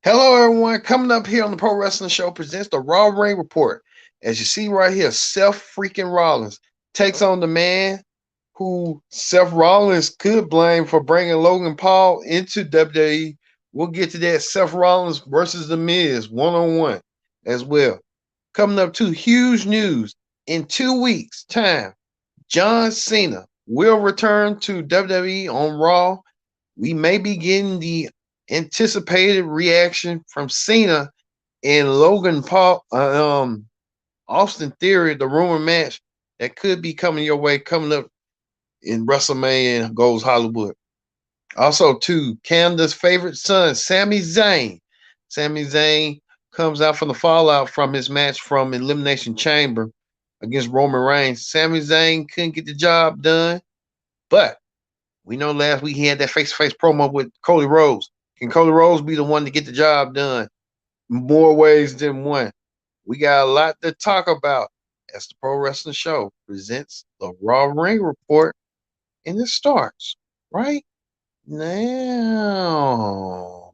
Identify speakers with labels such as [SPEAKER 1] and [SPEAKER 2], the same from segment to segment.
[SPEAKER 1] Hello, everyone. Coming up here on the Pro Wrestling Show presents the Raw Ring Report. As you see right here, Seth freaking Rollins takes on the man who Seth Rollins could blame for bringing Logan Paul into WWE. We'll get to that. Seth Rollins versus The Miz one-on-one as well. Coming up to huge news in 2 weeks' time. John Cena will return to WWE on Raw. We may be getting the anticipated reaction from Cena and Logan Paul, Austin Theory, the rumor match that could be coming your way coming up in WrestleMania Goes Hollywood. Also, too, Canada's favorite son, Sami Zayn. Sami Zayn comes out from the fallout from his match from Elimination Chamber against Roman Reigns. Sami Zayn couldn't get the job done, but we know last week he had that face-to-face promo with Cody Rhodes. Can Cody Rhodes be the one to get the job done? More ways than one. We got a lot to talk about as the Pro Wrestling Show presents the Raw Ring Report, and it starts right now.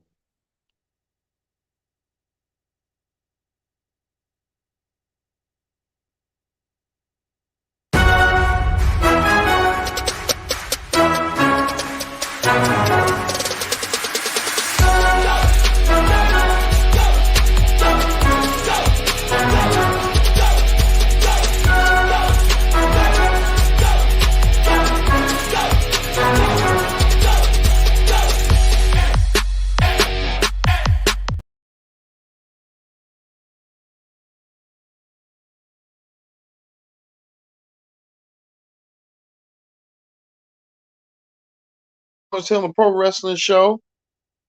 [SPEAKER 1] It's him a Pro Wrestling Show.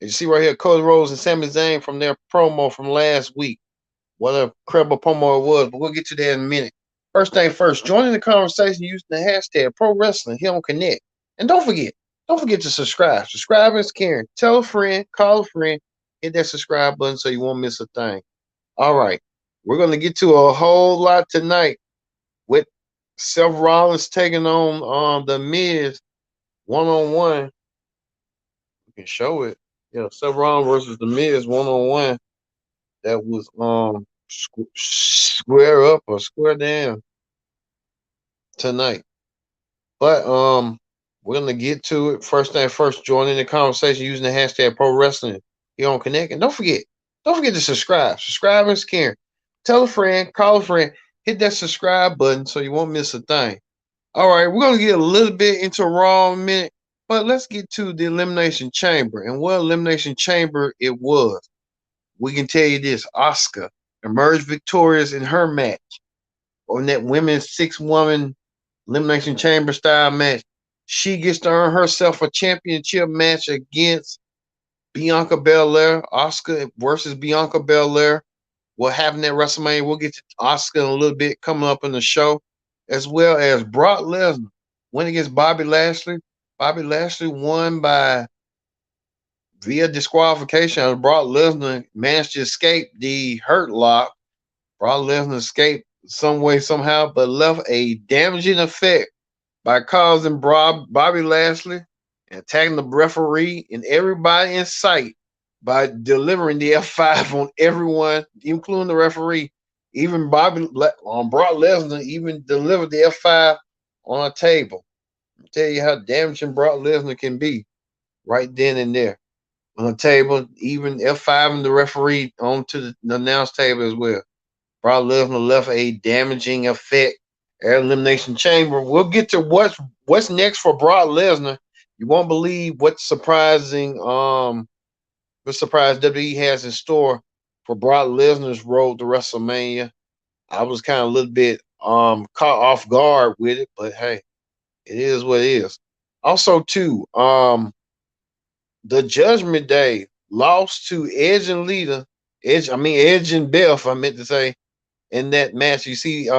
[SPEAKER 1] As you see right here, Cody Rhodes and Sami Zayn from their promo from last week. What a incredible promo it was, but we'll get to that in a minute. First thing first, joining the conversation using the hashtag Pro Wrestling here on Connect. And don't forget to subscribe. Subscribe is caring. Tell a friend, call a friend, hit that subscribe button so you won't miss a thing. All right. We're going to get to a whole lot tonight with Seth Rollins taking on the Miz one-on-one. We can show it. Yeah, Seth Rollins versus the Miz one-on-one. That was square up or square down tonight. But we're gonna get to it. First thing first, join in the conversation using the hashtag Pro Wrestling here on Connect. And don't forget to subscribe. Subscribe is caring. Tell a friend, call a friend, hit that subscribe button so you won't miss a thing. All right, we're gonna get a little bit into Raw in a minute, but let's get to the Elimination Chamber and what Elimination Chamber it was. We can tell you this: Asuka emerged victorious in her match on that women's six-woman Elimination Chamber style match. She gets to earn herself a championship match against Bianca Belair. Asuka versus Bianca Belair. What happened at WrestleMania? We'll get to Asuka in a little bit coming up in the show, as well as Brock Lesnar went against Bobby Lashley. Bobby Lashley won by via disqualification. Brock Lesnar managed to escape the Hurt Lock. Brock Lesnar escaped some way, somehow, but left a damaging effect by causing Bobby Lashley and attacking the referee and everybody in sight by delivering the F5 on everyone, including the referee. Even Brock Lesnar even delivered the F5 on a table. I'll tell you how damaging Brock Lesnar can be right then and there on the table, even F5 and the referee onto the announce table as well. Brock Lesnar left a damaging effect at Elimination Chamber. We'll get to what's next for Brock Lesnar. You won't believe what surprise WWE has in store for Brock Lesnar's road to WrestleMania. I was kind of a little bit caught off guard with it, but hey, it is what it is. Also, too, the Judgment Day lost to Edge and Lita. Edge and Beth, I meant to say, in that match. You see,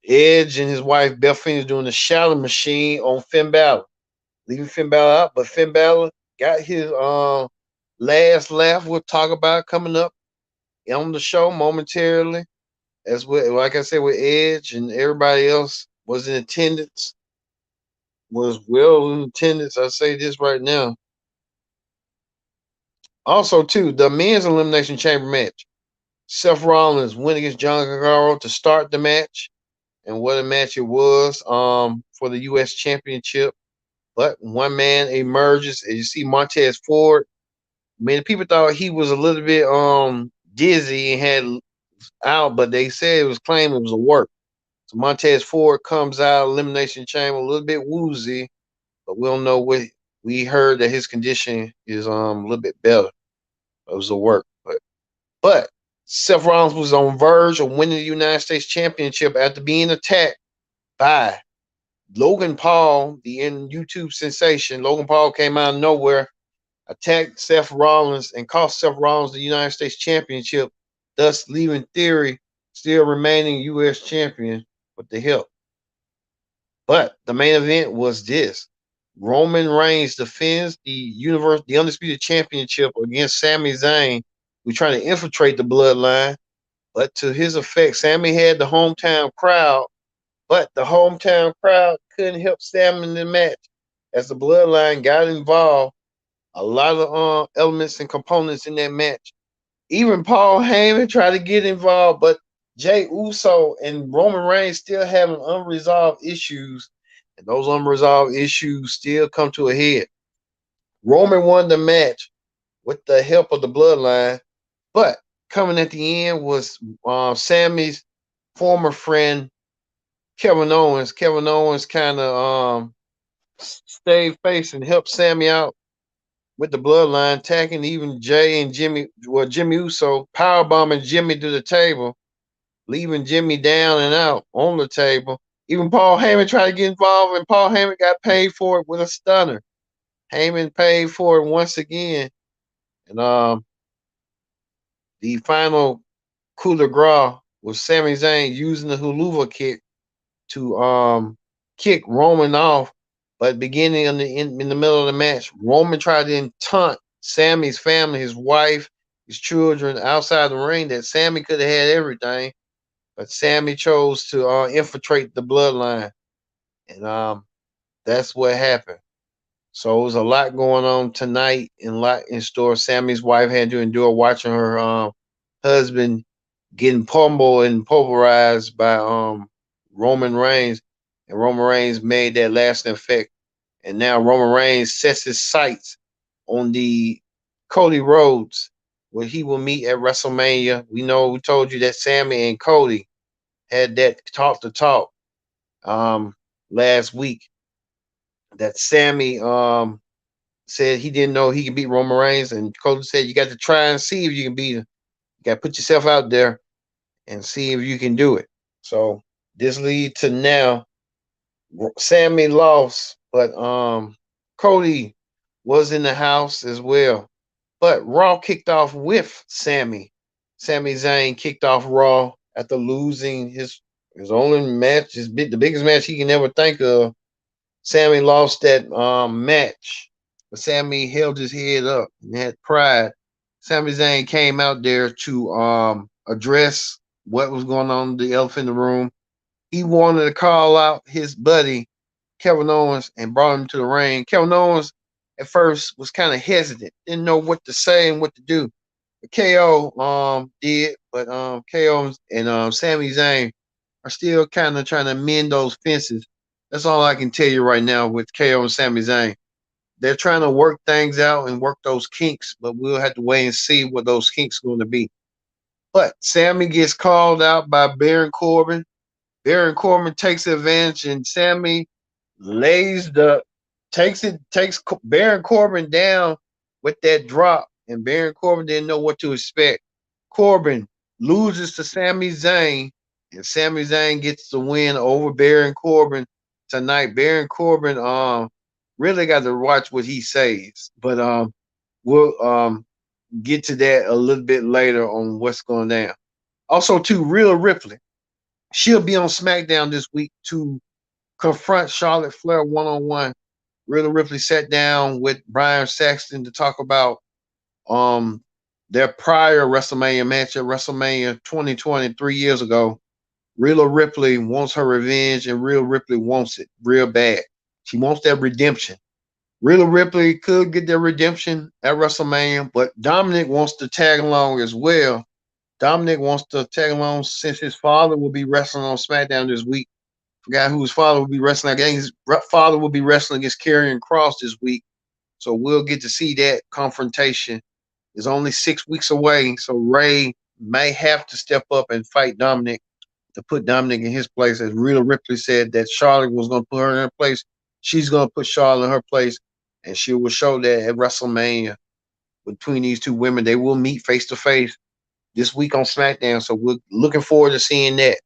[SPEAKER 1] Edge and his wife Beth Phoenix doing the shadow machine on Finn Balor, leaving Finn Balor out, but Finn Balor got his last laugh. We'll talk about coming up on the show momentarily. As well, like I said, with Edge and everybody else was in attendance, was well in attendance. I say this right now. Also, too, the men's elimination chamber match. Seth Rollins went against John Gargano to start the match, and what a match it was for the U.S. Championship. But one man emerges, and you see Montez Ford. Many people thought he was a little bit dizzy and had out, but they said it was claimed it was a work. So Montez Ford comes out elimination chamber a little bit woozy, but we don't know what we heard that his condition is a little bit better. It was a work, but Seth Rollins was on verge of winning the United States Championship after being attacked by Logan Paul, the YouTube sensation. Logan Paul came out of nowhere, attacked Seth Rollins, and cost Seth Rollins the United States Championship, thus leaving Theory still remaining U.S. champion with the help. But the main event was this. Roman Reigns defends the undisputed championship against Sami Zayn, who's trying to infiltrate the bloodline. But to his effect, Sami had the hometown crowd, but the hometown crowd couldn't help Sami in the match. As the bloodline got involved, a lot of elements and components in that match. Even Paul Heyman tried to get involved, but Jey Uso and Roman Reigns still having unresolved issues, and those unresolved issues still come to a head. Roman won the match with the help of the bloodline, but coming at the end was Sammy's former friend Kevin Owens. Kevin Owens kind of stayed face and helped Sammy out with the bloodline, attacking even Jay and Jimmy. Well, Jimmy Uso power bombing Jimmy to the table, leaving Jimmy down and out on the table. Even Paul Heyman tried to get involved, and Paul Heyman got paid for it with a stunner. Heyman paid for it once again, and the final coup de grace was Sami Zayn using the Huluva kick to kick Roman off, but beginning in the middle of the match, Roman tried to taunt Sammy's family, his wife, his children outside the ring that Sammy could have had everything, but Sammy chose to infiltrate the bloodline, and that's what happened. So it was a lot going on tonight and a lot in store. Sammy's wife had to endure watching her husband getting pummeled and pulverized by Roman Reigns, and Roman Reigns made that lasting effect. And now Roman Reigns sets his sights on the Cody Rhodes, where he will meet at WrestleMania. We told you that Sammy and Cody had that talk to talk last week. That Sammy said he didn't know he could beat Roman Reigns, and Cody said you got to try and see if you can beat him. You got to put yourself out there and see if you can do it. So this lead to now Sammy lost, but Cody was in the house as well. But Raw kicked off with Sammy. Sami Zayn kicked off Raw after losing his only match, the biggest match he can ever think of. Sammy lost that match, but Sammy held his head up and had pride. Sami Zayn came out there to address what was going on, the elephant in the room. He wanted to call out his buddy Kevin Owens and brought him to the ring. Kevin Owens at first was kind of hesitant, didn't know what to say and what to do. But KO did, but KO and Sami Zayn are still kind of trying to mend those fences. That's all I can tell you right now with KO and Sami Zayn. They're trying to work things out and work those kinks, but we'll have to wait and see what those kinks are going to be. But Sammy gets called out by Baron Corbin. Baron Corbin takes advantage, and Sammy lays the takes Baron Corbin down with that drop, and Baron Corbin didn't know what to expect. Corbin loses to Sami Zayn, and Sami Zayn gets the win over Baron Corbin tonight. Baron Corbin really got to watch what he says, but we'll get to that a little bit later on what's going down. Also, too, Rhea Ripley, she'll be on SmackDown this week to confront Charlotte Flair one on one. Rhea Ripley sat down with Brian Saxton to talk about um their prior WrestleMania match at WrestleMania 2020, 3 years ago. Rhea Ripley wants her revenge, and Rhea Ripley wants it real bad. She wants that redemption. Rhea Ripley could get their redemption at WrestleMania, but Dominic wants to tag along as well. Dominic wants to tag along since his father will be wrestling on SmackDown this week. Forgot who his father will be wrestling. I think his father will be wrestling against Karrion Kross this week. So we'll get to see that confrontation. It's only 6 weeks away, so Ray may have to step up and fight Dominic to put Dominic in his place. As Rhea Ripley said that Charlotte was going to put her in her place, she's going to put Charlotte in her place, and she will show that at WrestleMania. Between these two women, they will meet face to face this week on SmackDown. So we're looking forward to seeing that.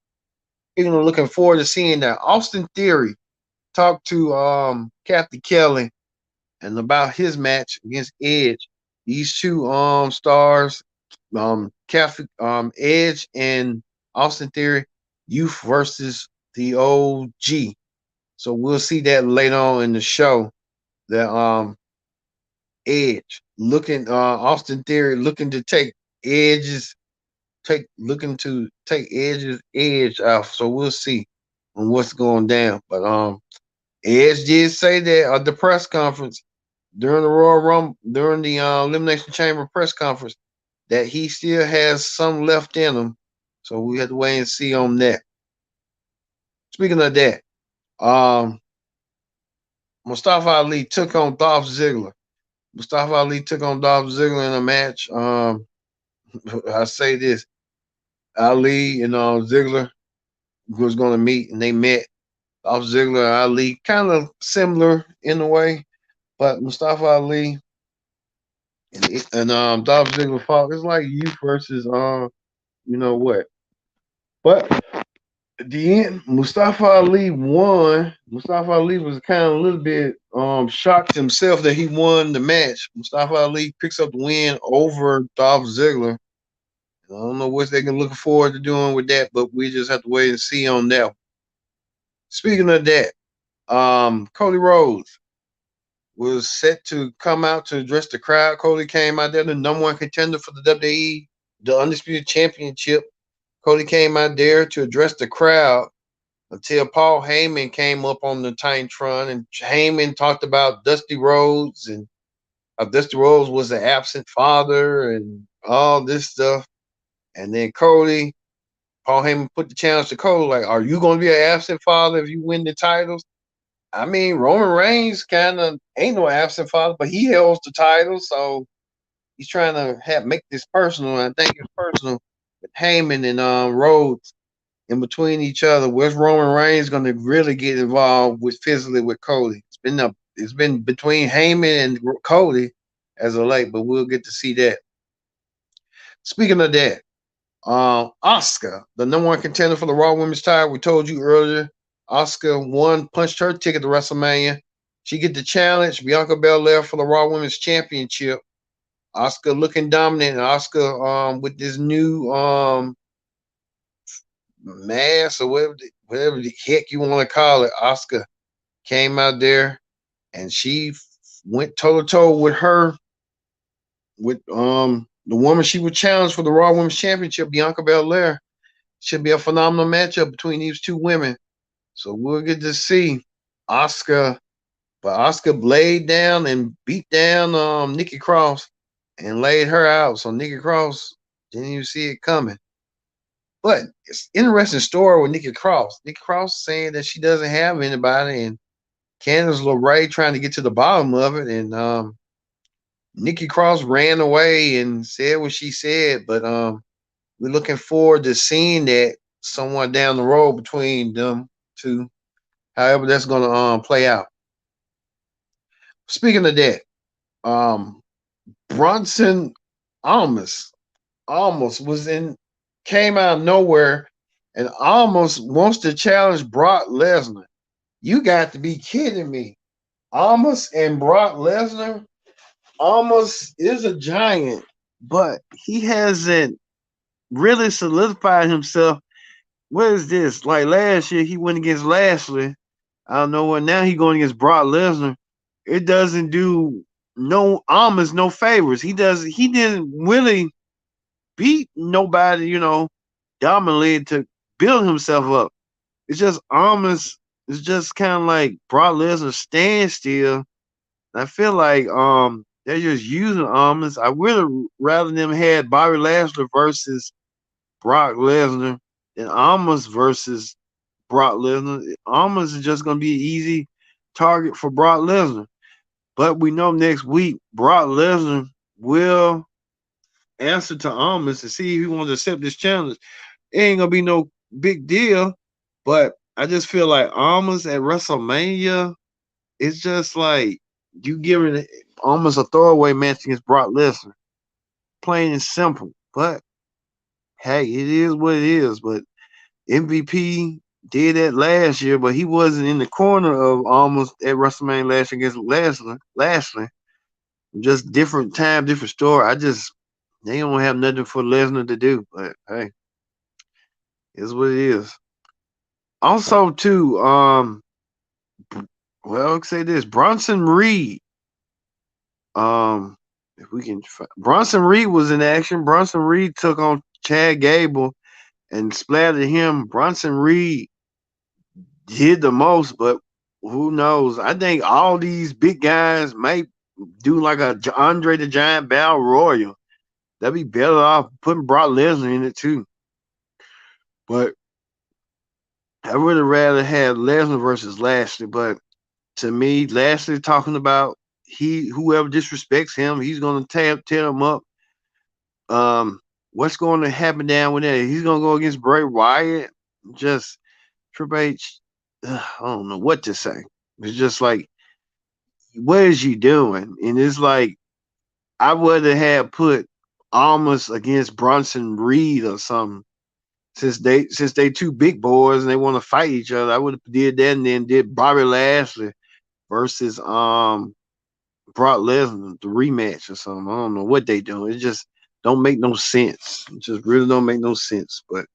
[SPEAKER 1] Looking forward to seeing that. Austin Theory talked to Kathy Kelly and about his match against Edge. These two stars, Catholic Edge and Austin Theory, youth versus the OG. So we'll see that later on in the show. That Edge Austin Theory looking to take Edge's Edge's edge off. So we'll see on what's going down. But Edge did say that at the press conference during the Royal Rumble, during the Elimination Chamber press conference, that he still has some left in him. So we have to wait and see on that. Speaking of that, Mustafa Ali took on Dolph Ziggler. Mustafa Ali took on Dolph Ziggler in a match. I say this: Ali and Ziggler was going to meet, and they met. Dolph Ziggler and Ali kind of similar in a way, but Mustafa Ali and Dolph Ziggler fought. It's like you versus you know what? But at the end, Mustafa Ali won. Mustafa Ali was kind of a little bit shocked himself that he won the match. Mustafa Ali picks up the win over Dolph Ziggler. I don't know what they're looking forward to doing with that, but we just have to wait and see on that. Speaking of that, Cody Rhodes was set to come out to address the crowd. Cody came out there, the number one contender for the WWE, the Undisputed Championship. Cody came out there to address the crowd until Paul Heyman came up on the Titantron, and Heyman talked about Dusty Rhodes and how Dusty Rhodes was an absent father and all this stuff. And then Paul Heyman put the challenge to Cody, like, are you going to be an absent father if you win the titles? I mean, Roman Reigns kind of ain't no absent father, but he holds the title, so he's trying to make this personal. And I think it's personal with Heyman and Rhodes in between each other. Where's Roman Reigns going to really get involved with physically with Cody? It's been between Heyman and Cody as of late, but we'll get to see that. Speaking of that, Asuka, the number one contender for the Raw Women's title, we told you earlier. Asuka punched her ticket to WrestleMania. She get the challenge Bianca Belair for the Raw Women's Championship. Asuka looking dominant. Asuka with this new mask or whatever the heck you want to call it. Asuka came out there and she went toe to toe with the woman she would challenge for the Raw Women's Championship, Bianca Belair. Should be a phenomenal matchup between these two women. So we'll get to see Asuka. But Asuka laid down and beat down Nikki Cross and laid her out. So Nikki Cross didn't even see it coming. But it's an interesting story with Nikki Cross. Nikki Cross saying that she doesn't have anybody, and Candice LeRae trying to get to the bottom of it. And Nikki Cross ran away and said what she said. But we're looking forward to seeing that somewhat down the road between them two. However, that's going to play out. Speaking of that, Bronson almost came out of nowhere and almost wants to challenge Brock Lesnar. You got to be kidding me. Almost and Brock Lesnar. Almost is a giant, but he hasn't really solidified himself. What is this? Like last year, he went against Lashley. I don't know what. Now he going against Brock Lesnar. It doesn't do almost no favors. He didn't really beat nobody, dominantly to build himself up. It's just almost. It's just kind of like Brock Lesnar stand still. I feel like they're just using Almas. I would have rather them had Bobby Lashley versus Brock Lesnar than Almas versus Brock Lesnar. Almas is just gonna be an easy target for Brock Lesnar. But we know next week Brock Lesnar will answer to Almas to see if he wants to accept this challenge. It ain't gonna be no big deal, but I just feel like Almas at WrestleMania, it's just like you giving almost a throwaway match against Brock Lesnar. Plain and simple. But hey, it is what it is. But MVP did that last year, but he wasn't in the corner of almost at WrestleMania last year against Lashley. Just different time, different story. They don't have nothing for Lesnar to do. But hey, it's what it is. Also, too, well, I'll say this: Bronson Reed. If we can, Bronson Reed was in action. Bronson Reed took on Chad Gable and splattered him. Bronson Reed did the most, but who knows? I think all these big guys might do like a Andre the Giant Battle Royal. That'd be better off putting Brock Lesnar in it too. But I would have rather had Lesnar versus Lashley. But to me, Lashley talking about whoever disrespects him, he's gonna tear him up. What's going to happen down with that? He's gonna go against Bray Wyatt. Just Triple H. I don't know what to say. It's just like, what is you doing? And it's like I would have put Almas against Bronson Reed or something. Since they two big boys and they want to fight each other, I would have did that and then did Bobby Lashley versus Brock Lesnar, the rematch or something. I don't know what they doing. It just don't make no sense. It just really don't make no sense. But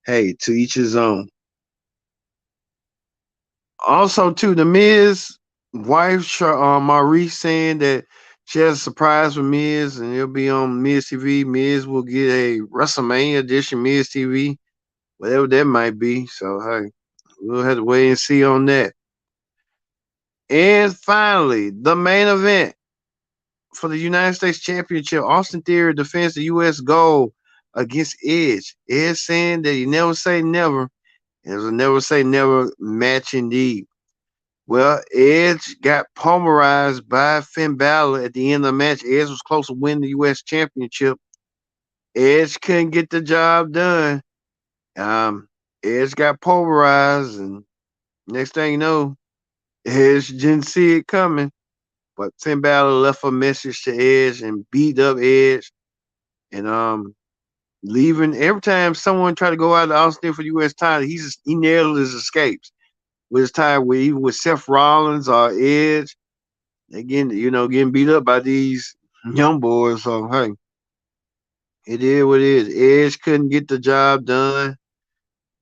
[SPEAKER 1] hey, to each his own. Also, too, the Miz wife, Maurice, saying that she has a surprise for Miz, and it'll be on Miz TV. Miz will get a WrestleMania edition Miz TV, whatever that might be. So hey, we'll have to wait and see on that. And finally, the main event for the United States Championship, Austin Theory defends the U.S. gold against Edge. Edge saying that he never say never. It was a never say never match indeed. Well, Edge got pulverized by Finn Balor at the end of the match. Edge was close to winning the U.S. Championship. Edge couldn't get the job done. Edge got pulverized, and next thing you know, Edge didn't see it coming. But Finn Balor left a message to Edge and beat up Edge, and leaving every time someone tried to go out of Austin for the U.S. title, he nailed his escapes. With his time with even with Seth Rollins or Edge, they getting beat up by these young boys. So hey, it is what it is. Edge couldn't get the job done.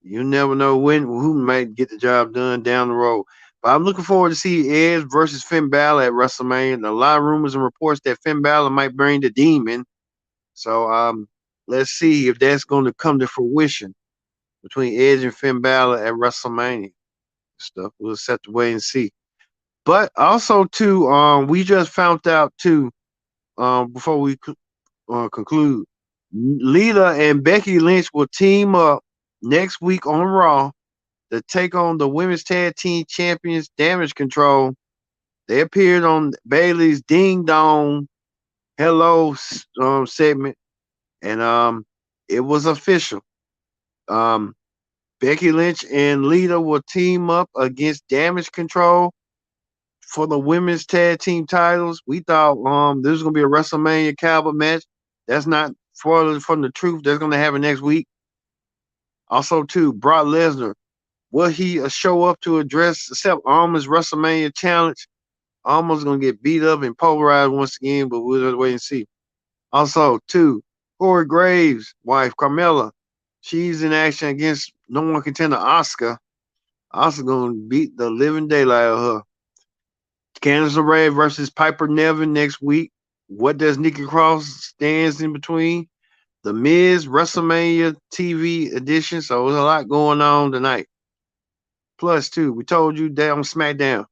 [SPEAKER 1] You never know who might get the job done down the road. But I'm looking forward to see Edge versus Finn Balor at WrestleMania. A lot of rumors and reports that Finn Balor might bring the demon. So let's see if that's going to come to fruition between Edge and Finn Balor at WrestleMania. Stuff we'll just have to wait and see. But also too, we just found out too, before we conclude, Lita and Becky Lynch will team up next week on Raw to take on the women's tag team champions Damage Control. They appeared on Bailey's Ding Dong Hello segment, and it was official. Becky Lynch and Lita will team up against Damage Control for the women's tag team titles. We thought this was gonna be a WrestleMania caliber match. That's not further from the truth. That's gonna happen next week. Also, too, Brock Lesnar, will he show up to accept Almas WrestleMania challenge? Almas gonna get beat up and pulverized once again, but we'll have to wait and see. Also, too, Corey Graves' wife, Carmella, she's in action against no one contender Asuka. Asuka gonna beat the living daylight of her. Candice LeRae versus Piper Niven next week. What does Nikki Cross stands in between? The Miz WrestleMania TV edition. So there's a lot going on tonight. Plus, too, we told you that on SmackDown,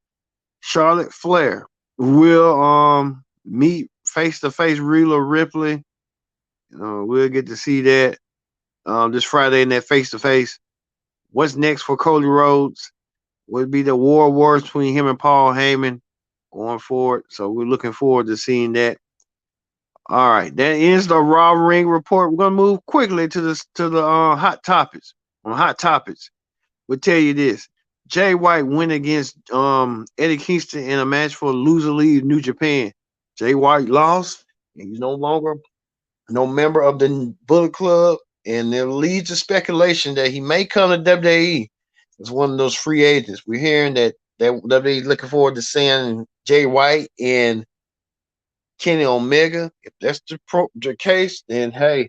[SPEAKER 1] Charlotte Flair We'll meet face to face Rhea Ripley. We'll get to see that this Friday in that face to face. What's next for Cody Rhodes? Would be the war wars between him and Paul Heyman going forward. So we're looking forward to seeing that. All right, that ends the Raw Ring report. We're gonna move quickly to the hot topics. On hot topics, we'll tell you this: Jay White went against Eddie Kingston in a match for loser leave New Japan. Jay White lost, and he's no longer no member of the Bullet Club, and there leads to speculation that he may come to WWE as one of those free agents. We're hearing that WWE is looking forward to seeing Jay White and Kenny Omega. If that's the case, then hey,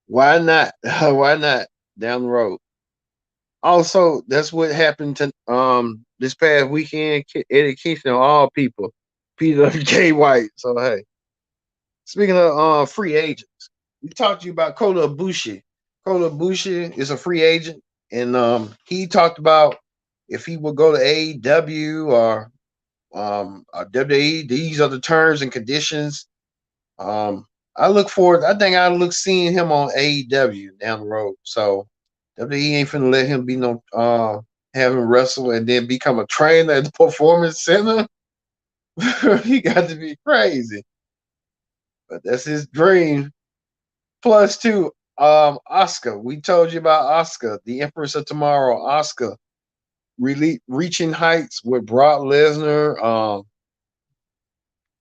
[SPEAKER 1] why not? Why not down the road? Also, that's what happened to this past weekend. Eddie Kingston, of all people, Peter Jay White. So hey, speaking of free agents, we talked to you about Kota Ibushi. Kota Ibushi is a free agent, and he talked about if he would go to AEW or WWE. These are the terms and conditions. I look forward. I think I look seeing him on AEW down the road. So WWE ain't finna let him be no have him wrestle and then become a trainer at the performance center. He got to be crazy, but that's his dream. Plus two, Oscar. We told you about Oscar, the Empress of Tomorrow. Oscar really reaching heights with Brock Lesnar,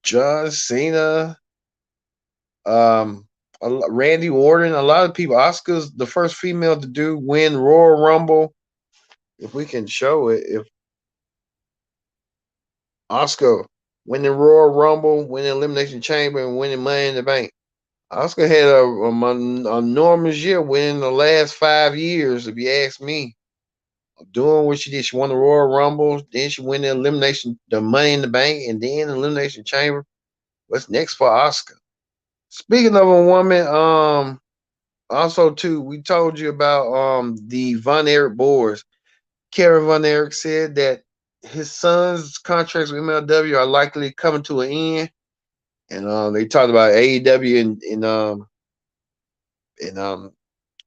[SPEAKER 1] John Cena, um, Randy Orton. A lot of people. Oscar's the first female to do win Royal Rumble. If we can show it, if Oscar winning Royal Rumble, winning Elimination Chamber, and winning Money in the Bank. Oscar had an enormous year winning the last 5 years, if you ask me. Doing what she did. She won the Royal Rumble, then she won the elimination, the Money in the Bank, and then the Elimination Chamber. What's next for Oscar? Speaking of a woman, also too, we told you about the Von Erich boards. Kevin Von Erich said that his son's contracts with MLW are likely coming to an end, and they talked about AEW and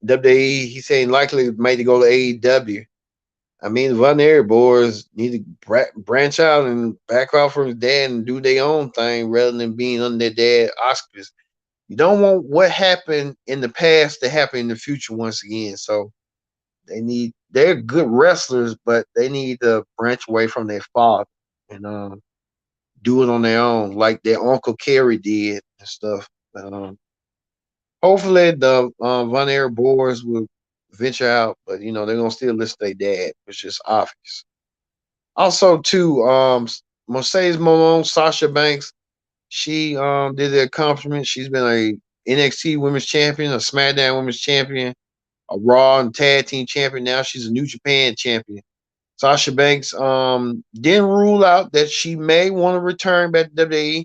[SPEAKER 1] WWE. He's saying likely made to go to AEW. I mean, Von Erich boys need to branch out and back off from his dad and do their own thing rather than being under their dad auspices. You don't want what happened in the past to happen in the future once again. So they're good wrestlers, but they need to branch away from their father and do it on their own, like their uncle Kerry did and stuff. Um, Hopefully, the Von Erich boys will venture out, but they're gonna still listen to their dad, which is obvious. Also, too, Mercedes Malone, Sasha Banks, she did the accomplishment. She's been a NXT Women's Champion, a SmackDown Women's Champion, a Raw and Tag Team Champion. Now she's a New Japan Champion. Sasha Banks didn't rule out that she may want to return back to WWE.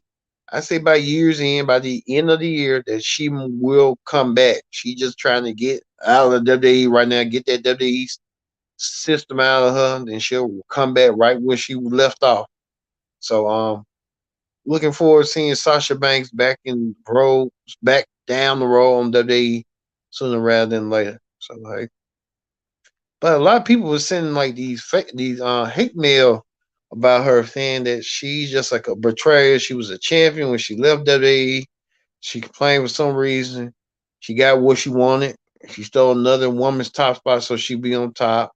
[SPEAKER 1] I say by year's end, by the end of the year, that she will come back. She just trying to get out of the WWE right now, get that WWE system out of her, and she'll come back right where she left off. So looking forward to seeing Sasha Banks back in road, back down the road on WWE sooner rather than later. So like, but a lot of people were sending like these hate mail about her, saying that she's just like a betrayer. She was a champion when she left WWE. She complained for some reason. She got what she wanted. She stole another woman's top spot, so she'd be on top.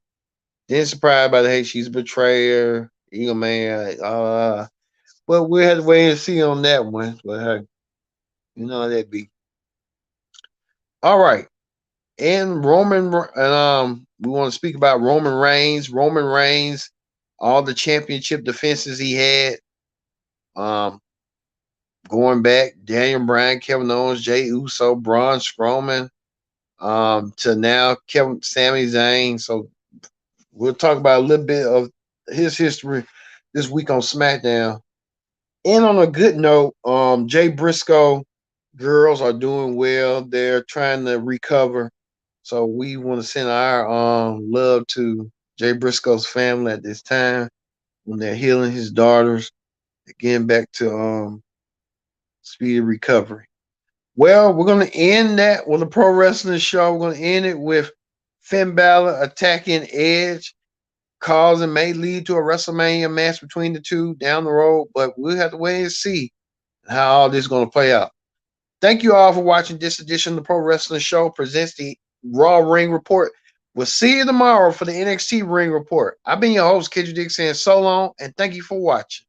[SPEAKER 1] Then surprised by the hate, she's a betrayer, Eagle Man. But we had to wait and see on that one. But hey, you know how that be. All right, and we want to speak about Roman Reigns. Roman Reigns, all the championship defenses he had. Um, Going back, Daniel Bryan, Kevin Owens, Jey Uso, Braun Strowman, to now Sami Zayn. So we'll talk about a little bit of his history this week on SmackDown. And on a good note, Jay Briscoe girls are doing well. They're trying to recover. So we want to send our love to Jay Briscoe's family at this time when they're healing his daughters. getting back to speedy recovery. Well, we're gonna end that with a pro wrestling show. We're gonna end it with Finn Balor attacking Edge, causing may lead to a WrestleMania match between the two down the road, but we'll have to wait and see how all this is gonna play out. Thank you all for watching this edition of the Pro Wrestling Show presents the Raw Ring Report. We'll see you tomorrow for the NXT Ring Report. I've been your host, Kendrick Dick, saying so long, and thank you for watching.